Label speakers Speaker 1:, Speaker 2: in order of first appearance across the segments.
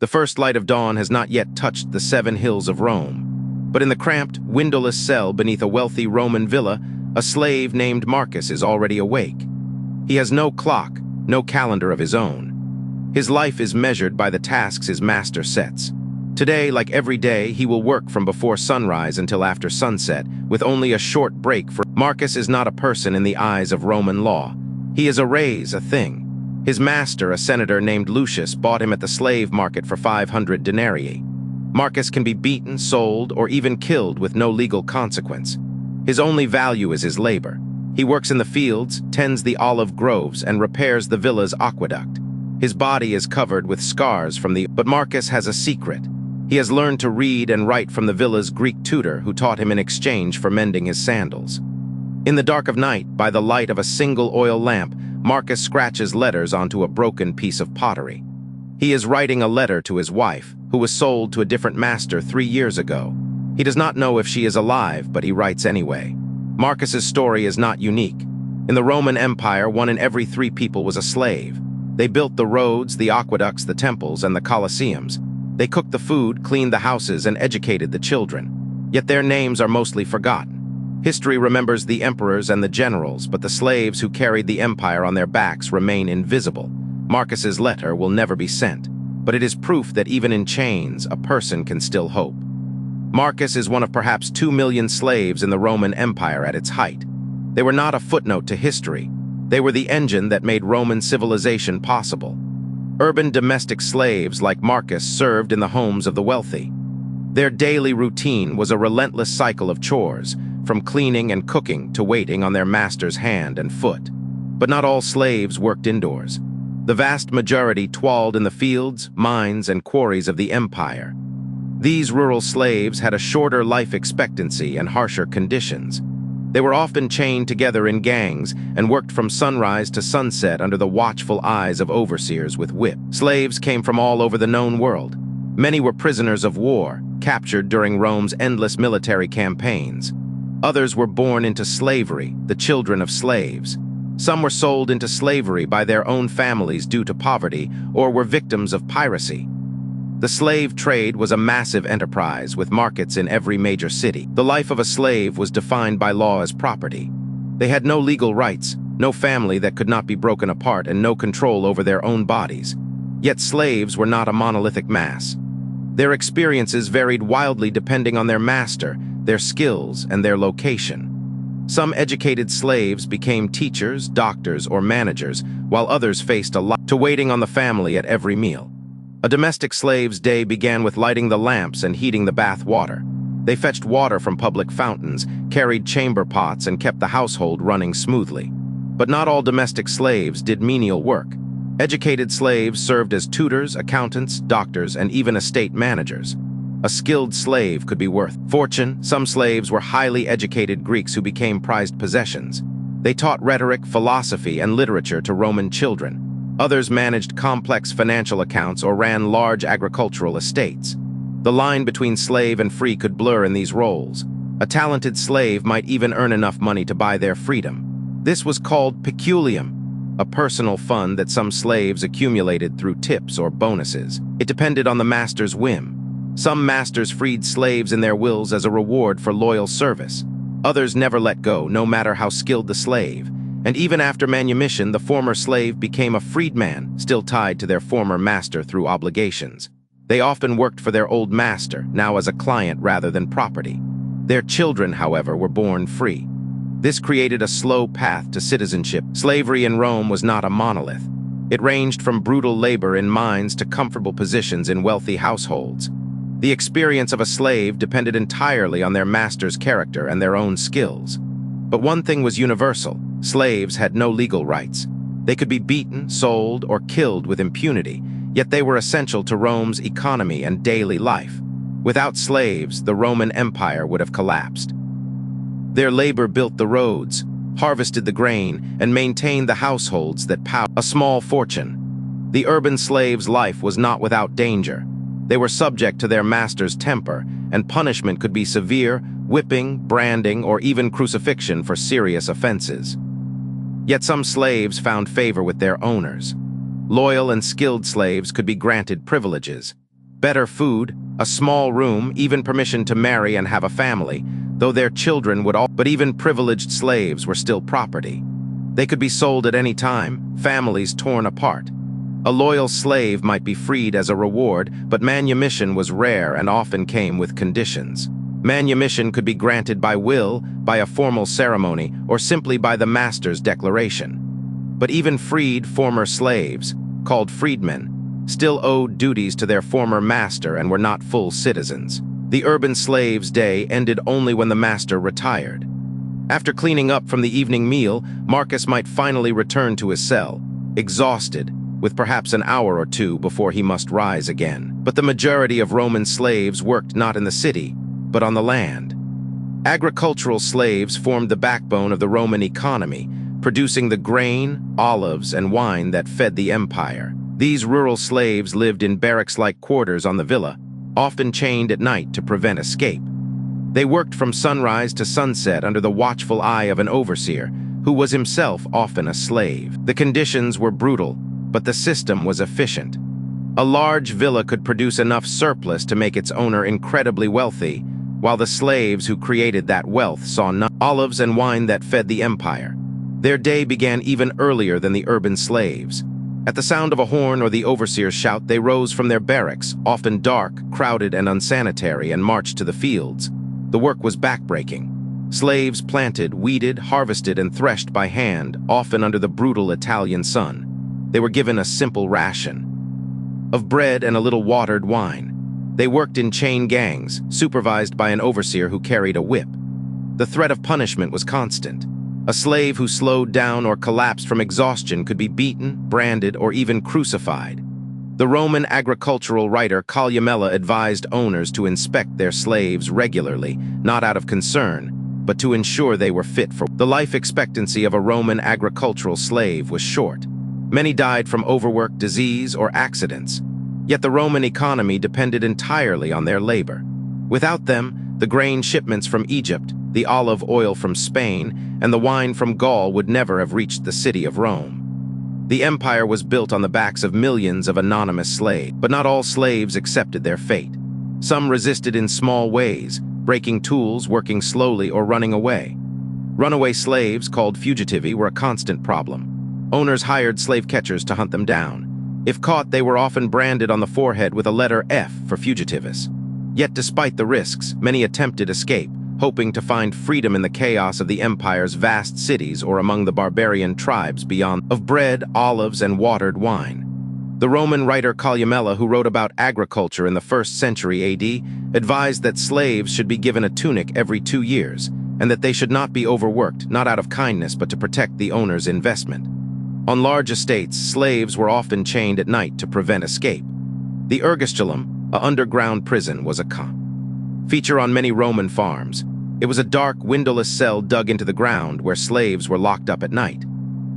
Speaker 1: The first light of dawn has not yet touched the 7 hills of Rome. But in the cramped, windowless cell beneath a wealthy Roman villa, a slave named Marcus is already awake. He has no clock, no calendar of his own. His life is measured by the tasks his master sets. Today, like every day, he will work from before sunrise until after sunset, with only a short break for Marcus is not a person in the eyes of Roman law. He is a thing. His master, a senator named Lucius, bought him at the slave market for 500 denarii. Marcus can be beaten, sold, or even killed with no legal consequence. His only value is his labor. He works in the fields, tends the olive groves, and repairs the villa's aqueduct. His body is covered with scars but Marcus has a secret. He has learned to read and write from the villa's Greek tutor who taught him in exchange for mending his sandals. In the dark of night, by the light of a single oil lamp, Marcus scratches letters onto a broken piece of pottery. He is writing a letter to his wife, who was sold to a different master 3 years ago. He does not know if she is alive, but he writes anyway. Marcus's story is not unique. In the Roman Empire, 1 in every 3 people was a slave. They built the roads, the aqueducts, the temples, and the colosseums. They cooked the food, cleaned the houses, and educated the children. Yet their names are mostly forgotten. History remembers the emperors and the generals, but the slaves who carried the empire on their backs remain invisible. Marcus's letter will never be sent, but it is proof that even in chains, a person can still hope. Marcus is one of perhaps 2 million slaves in the Roman Empire at its height. They were not a footnote to history. They were the engine that made Roman civilization possible. Urban domestic slaves like Marcus served in the homes of the wealthy. Their daily routine was a relentless cycle of chores, from cleaning and cooking to waiting on their master's hand and foot. But not all slaves worked indoors. The vast majority toiled in the fields, mines, and quarries of the empire. These rural slaves had a shorter life expectancy and harsher conditions. They were often chained together in gangs and worked from sunrise to sunset under the watchful eyes of overseers with whips. Slaves came from all over the known world. Many were prisoners of war, captured during Rome's endless military campaigns. Others were born into slavery, the children of slaves. Some were sold into slavery by their own families due to poverty or were victims of piracy. The slave trade was a massive enterprise with markets in every major city. The life of a slave was defined by law as property. They had no legal rights, no family that could not be broken apart, and no control over their own bodies. Yet slaves were not a monolithic mass. Their experiences varied wildly depending on their master, their skills, and their location. Some educated slaves became teachers, doctors, or managers, while others faced a lot to waiting on the family at every meal. A domestic slave's day began with lighting the lamps and heating the bath water. They fetched water from public fountains, carried chamber pots, and kept the household running smoothly. But not all domestic slaves did menial work. Educated slaves served as tutors, accountants, doctors, and even estate managers. A skilled slave could be worth fortune. Some slaves were highly educated Greeks who became prized possessions. They taught rhetoric, philosophy, and literature to Roman children. Others managed complex financial accounts or ran large agricultural estates. The line between slave and free could blur in these roles. A talented slave might even earn enough money to buy their freedom. This was called peculium, a personal fund that some slaves accumulated through tips or bonuses. It depended on the master's whim. Some masters freed slaves in their wills as a reward for loyal service. Others never let go, no matter how skilled the slave. And even after manumission, the former slave became a freedman, still tied to their former master through obligations. They often worked for their old master, now as a client rather than property. Their children, however, were born free. This created a slow path to citizenship. Slavery in Rome was not a monolith. It ranged from brutal labor in mines to comfortable positions in wealthy households. The experience of a slave depended entirely on their master's character and their own skills. But one thing was universal: slaves had no legal rights. They could be beaten, sold, or killed with impunity, yet they were essential to Rome's economy and daily life. Without slaves, the Roman Empire would have collapsed. Their labor built the roads, harvested the grain, and maintained the households that powered a small fortune. The urban slave's life was not without danger. They were subject to their master's temper, and punishment could be severe: whipping, branding, or even crucifixion for serious offenses. Yet some slaves found favor with their owners. Loyal and skilled slaves could be granted privileges. Better food, a small room, even permission to marry and have a family, though their children would all— But even privileged slaves were still property. They could be sold at any time, families torn apart. A loyal slave might be freed as a reward, but manumission was rare and often came with conditions. Manumission could be granted by will, by a formal ceremony, or simply by the master's declaration. But even freed former slaves, called freedmen, still owed duties to their former master and were not full citizens. The urban slave's day ended only when the master retired. After cleaning up from the evening meal, Marcus might finally return to his cell, exhausted, with perhaps an hour or two before he must rise again. But the majority of Roman slaves worked not in the city, but on the land. Agricultural slaves formed the backbone of the Roman economy, producing the grain, olives, and wine that fed the empire. These rural slaves lived in barracks-like quarters on the villa, often chained at night to prevent escape. They worked from sunrise to sunset under the watchful eye of an overseer, who was himself often a slave. The conditions were brutal, but the system was efficient. A large villa could produce enough surplus to make its owner incredibly wealthy, while the slaves who created that wealth saw none. Olives and wine that fed the empire. Their day began even earlier than the urban slaves. At the sound of a horn or the overseer's shout, they rose from their barracks, often dark, crowded, and unsanitary, and marched to the fields. The work was backbreaking. Slaves planted, weeded, harvested, and threshed by hand, often under the brutal Italian sun. They were given a simple ration of bread and a little watered wine. They worked in chain gangs, supervised by an overseer who carried a whip. The threat of punishment was constant. A slave who slowed down or collapsed from exhaustion could be beaten, branded, or even crucified. The Roman agricultural writer Columella advised owners to inspect their slaves regularly, not out of concern, but to ensure they were fit for. The life expectancy of a Roman agricultural slave was short. Many died from overwork, disease, or accidents. Yet the Roman economy depended entirely on their labor. Without them, the grain shipments from Egypt, the olive oil from Spain, and the wine from Gaul would never have reached the city of Rome. The empire was built on the backs of millions of anonymous slaves, but not all slaves accepted their fate. Some resisted in small ways, breaking tools, working slowly, or running away. Runaway slaves, called fugitivi, were a constant problem. Owners hired slave catchers to hunt them down. If caught, they were often branded on the forehead with a letter F for fugitivus. Yet despite the risks, many attempted escape, hoping to find freedom in the chaos of the empire's vast cities or among the barbarian tribes beyond. Of bread, olives, and watered wine. The Roman writer Columella, who wrote about agriculture in the 1st century AD, advised that slaves should be given a tunic every 2 years, and that they should not be overworked, not out of kindness but to protect the owner's investment. On large estates, slaves were often chained at night to prevent escape. The ergostulum, an underground prison, was a feature on many Roman farms. It was a dark, windowless cell dug into the ground where slaves were locked up at night.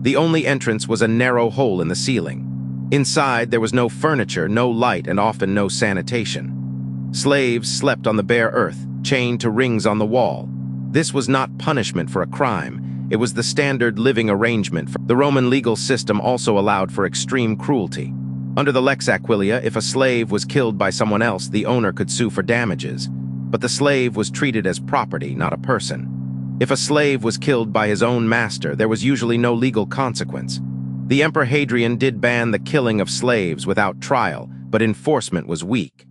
Speaker 1: The only entrance was a narrow hole in the ceiling. Inside, there was no furniture, no light, and often no sanitation. Slaves slept on the bare earth, chained to rings on the wall. This was not punishment for a crime. It was the standard living arrangement. The Roman legal system also allowed for extreme cruelty. Under the Lex Aquilia, if a slave was killed by someone else, the owner could sue for damages. But the slave was treated as property, not a person. If a slave was killed by his own master, there was usually no legal consequence. The Emperor Hadrian did ban the killing of slaves without trial, but enforcement was weak.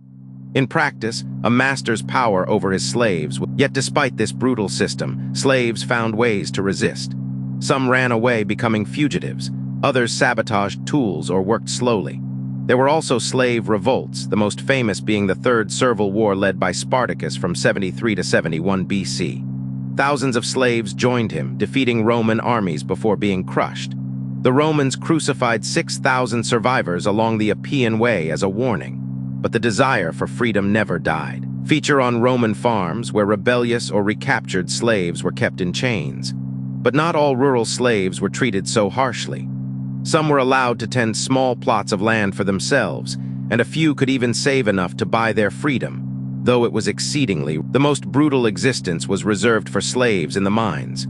Speaker 1: In practice, a master's power over his slaves. Yet despite this brutal system, slaves found ways to resist. Some ran away, becoming fugitives. Others sabotaged tools or worked slowly. There were also slave revolts, the most famous being the Third Servile War led by Spartacus from 73 to 71 BC. Thousands of slaves joined him, defeating Roman armies before being crushed. The Romans crucified 6,000 survivors along the Appian Way as a warning. But the desire for freedom never died. Feature on Roman farms where rebellious or recaptured slaves were kept in chains. But not all rural slaves were treated so harshly. Some were allowed to tend small plots of land for themselves, and a few could even save enough to buy their freedom, though it was exceedingly. The most brutal existence was reserved for slaves in the mines.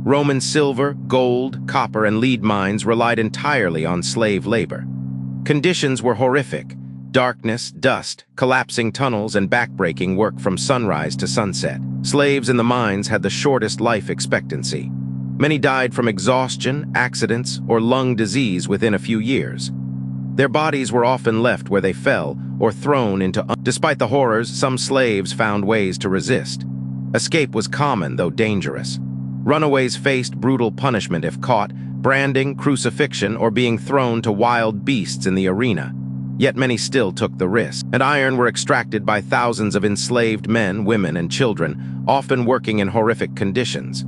Speaker 1: Roman silver, gold, copper, and lead mines relied entirely on slave labor. Conditions were horrific. Darkness, dust, collapsing tunnels, and backbreaking work from sunrise to sunset. Slaves in the mines had the shortest life expectancy. Many died from exhaustion, accidents, or lung disease within a few years. Their bodies were often left where they fell or thrown into. Despite the horrors, some slaves found ways to resist. Escape was common, though dangerous. Runaways faced brutal punishment if caught, branding, crucifixion, or being thrown to wild beasts in the arena. Yet many still took the risk, and iron were extracted by thousands of enslaved men, women, and children, often working in horrific conditions.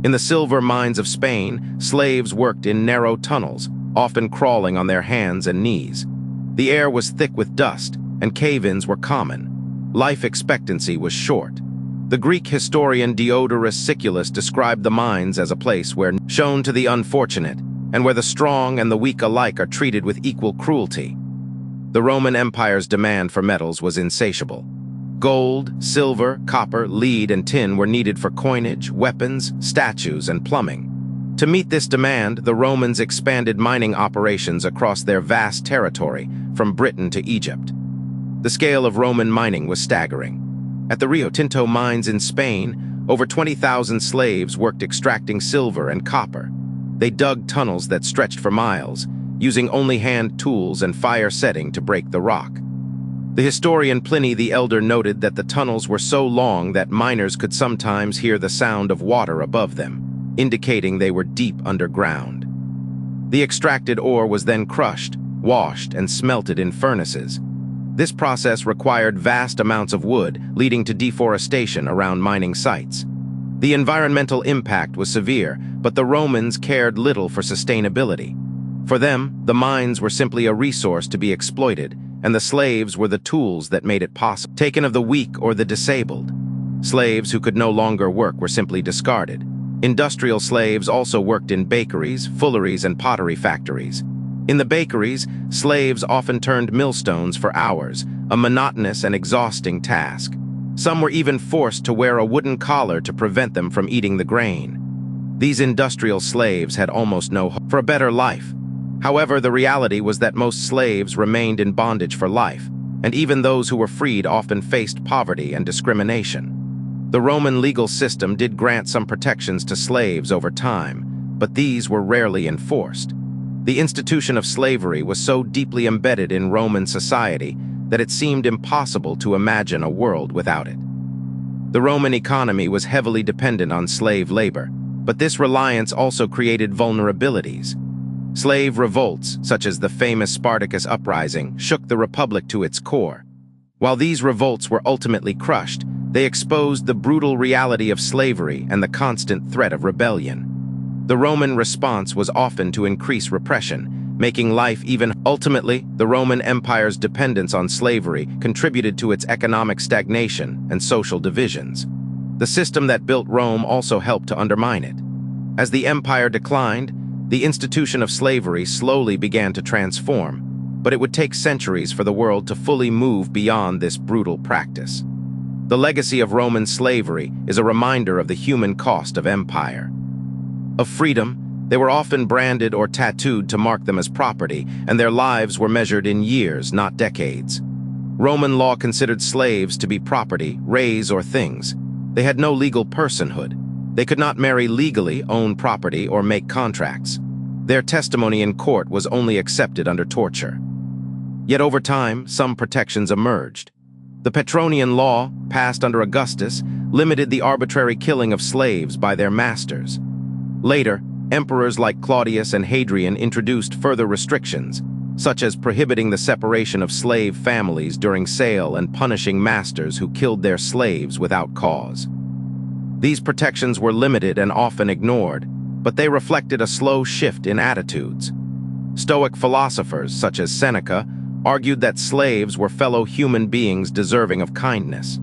Speaker 1: In the silver mines of Spain, slaves worked in narrow tunnels, often crawling on their hands and knees. The air was thick with dust, and cave-ins were common. Life expectancy was short. The Greek historian Diodorus Siculus described the mines as a place where shown to the unfortunate, and where the strong and the weak alike are treated with equal cruelty. The Roman Empire's demand for metals was insatiable. Gold, silver, copper, lead, and tin were needed for coinage, weapons, statues, and plumbing. To meet this demand, the Romans expanded mining operations across their vast territory, from Britain to Egypt. The scale of Roman mining was staggering. At the Rio Tinto mines in Spain, over 20,000 slaves worked extracting silver and copper. They dug tunnels that stretched for miles, using only hand tools and fire setting to break the rock. The historian Pliny the Elder noted that the tunnels were so long that miners could sometimes hear the sound of water above them, indicating they were deep underground. The extracted ore was then crushed, washed, and smelted in furnaces. This process required vast amounts of wood, leading to deforestation around mining sites. The environmental impact was severe, but the Romans cared little for sustainability. For them, the mines were simply a resource to be exploited, and the slaves were the tools that made it possible. Taken of the weak or the disabled. Slaves who could no longer work were simply discarded. Industrial slaves also worked in bakeries, fulleries, and pottery factories. In the bakeries, slaves often turned millstones for hours, a monotonous and exhausting task. Some were even forced to wear a wooden collar to prevent them from eating the grain. These industrial slaves had almost no hope for a better life. However, the reality was that most slaves remained in bondage for life, and even those who were freed often faced poverty and discrimination. The Roman legal system did grant some protections to slaves over time, but these were rarely enforced. The institution of slavery was so deeply embedded in Roman society that it seemed impossible to imagine a world without it. The Roman economy was heavily dependent on slave labor, but this reliance also created vulnerabilities. Slave revolts, such as the famous Spartacus uprising, shook the Republic to its core. While these revolts were ultimately crushed, they exposed the brutal reality of slavery and the constant threat of rebellion. The Roman response was often to increase repression, making life even. Ultimately, the Roman Empire's dependence on slavery contributed to its economic stagnation and social divisions. The system that built Rome also helped to undermine it. As the empire declined, the institution of slavery slowly began to transform, but it would take centuries for the world to fully move beyond this brutal practice. The legacy of Roman slavery is a reminder of the human cost of empire. Of freedom, they were often branded or tattooed to mark them as property, and their lives were measured in years, not decades. Roman law considered slaves to be property, rays, or things. They had no legal personhood. They could not marry legally, own property, or make contracts. Their testimony in court was only accepted under torture. Yet over time, some protections emerged. The Petronian law, passed under Augustus, limited the arbitrary killing of slaves by their masters. Later, emperors like Claudius and Hadrian introduced further restrictions, such as prohibiting the separation of slave families during sale and punishing masters who killed their slaves without cause. These protections were limited and often ignored, but they reflected a slow shift in attitudes. Stoic philosophers, such as Seneca, argued that slaves were fellow human beings deserving of kindness.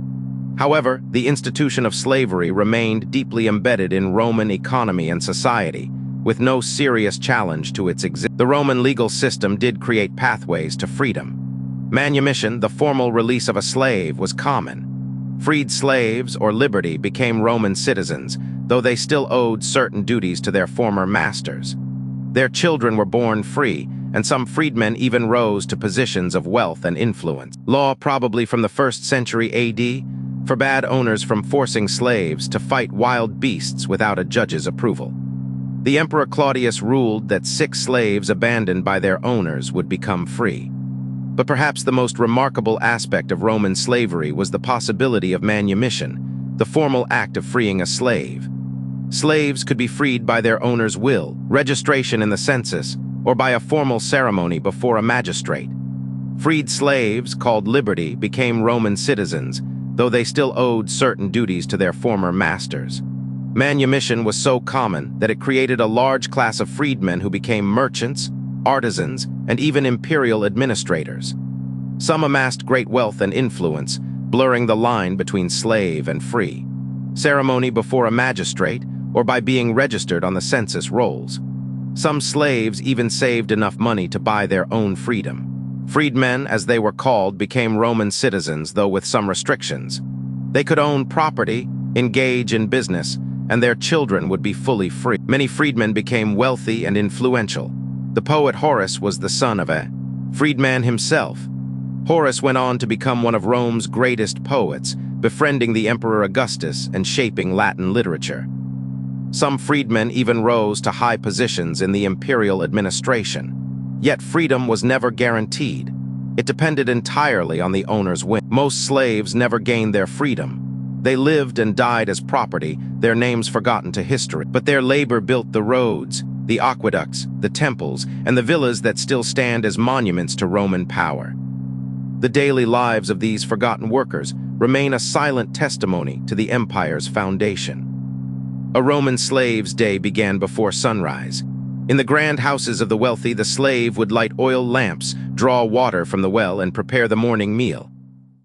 Speaker 1: However, the institution of slavery remained deeply embedded in Roman economy and society, with no serious challenge to its existence. The Roman legal system did create pathways to freedom. Manumission, the formal release of a slave, was common. Freed slaves, or liberty, became Roman citizens, though they still owed certain duties to their former masters. Their children were born free, and some freedmen even rose to positions of wealth and influence. Law, probably from the 1st century AD, forbade owners from forcing slaves to fight wild beasts without a judge's approval. The Emperor Claudius ruled that 6 slaves abandoned by their owners would become free. But perhaps the most remarkable aspect of Roman slavery was the possibility of manumission, the formal act of freeing a slave. Slaves could be freed by their owner's will, registration in the census, or by a formal ceremony before a magistrate. Freed slaves, called liberty, became Roman citizens, though they still owed certain duties to their former masters. Manumission was so common that it created a large class of freedmen who became merchants, artisans, and even imperial administrators. Some amassed great wealth and influence, blurring the line between slave and free. Ceremony before a magistrate, or by being registered on the census rolls. Some slaves even saved enough money to buy their own freedom. Freedmen, as they were called, became Roman citizens, though with some restrictions. They could own property, engage in business, and their children would be fully free. Many freedmen became wealthy and influential. The poet Horace was the son of a freedman himself. Horace went on to become one of Rome's greatest poets, befriending the Emperor Augustus and shaping Latin literature. Some freedmen even rose to high positions in the imperial administration. Yet freedom was never guaranteed. It depended entirely on the owner's whim. Most slaves never gained their freedom. They lived and died as property, their names forgotten to history. But their labor built the roads, the aqueducts, the temples, and the villas that still stand as monuments to Roman power. The daily lives of these forgotten workers remain a silent testimony to the empire's foundation. A Roman slave's day began before sunrise. In the grand houses of the wealthy, the slave would light oil lamps, draw water from the well, and prepare the morning meal.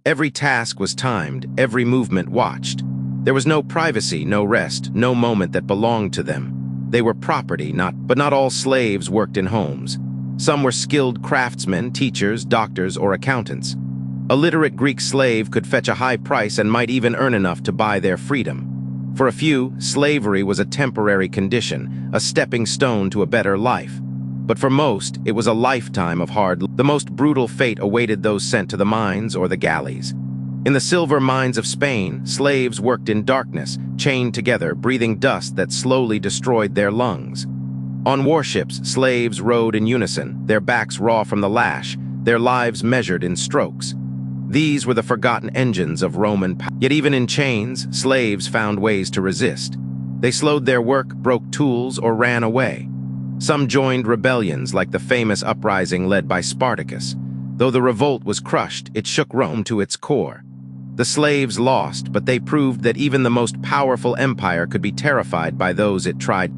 Speaker 1: Every task was timed, every movement watched. There was no privacy, no rest, no moment that belonged to them. They were property, but not all slaves worked in homes. Some were skilled craftsmen, teachers, doctors, or accountants. A literate Greek slave could fetch a high price and might even earn enough to buy their freedom. For a few, slavery was a temporary condition, a stepping stone to a better life. But for most, it was a lifetime of hard labor. The most brutal fate awaited those sent to the mines or the galleys. In the silver mines of Spain, slaves worked in darkness, chained together, breathing dust that slowly destroyed their lungs. On warships, slaves rode in unison, their backs raw from the lash, their lives measured in strokes. These were the forgotten engines of Roman power. Yet even in chains, slaves found ways to resist. They slowed their work, broke tools, or ran away. Some joined rebellions like the famous uprising led by Spartacus. Though the revolt was crushed, it shook Rome to its core. The slaves lost, but they proved that even the most powerful empire could be terrified by those it tried.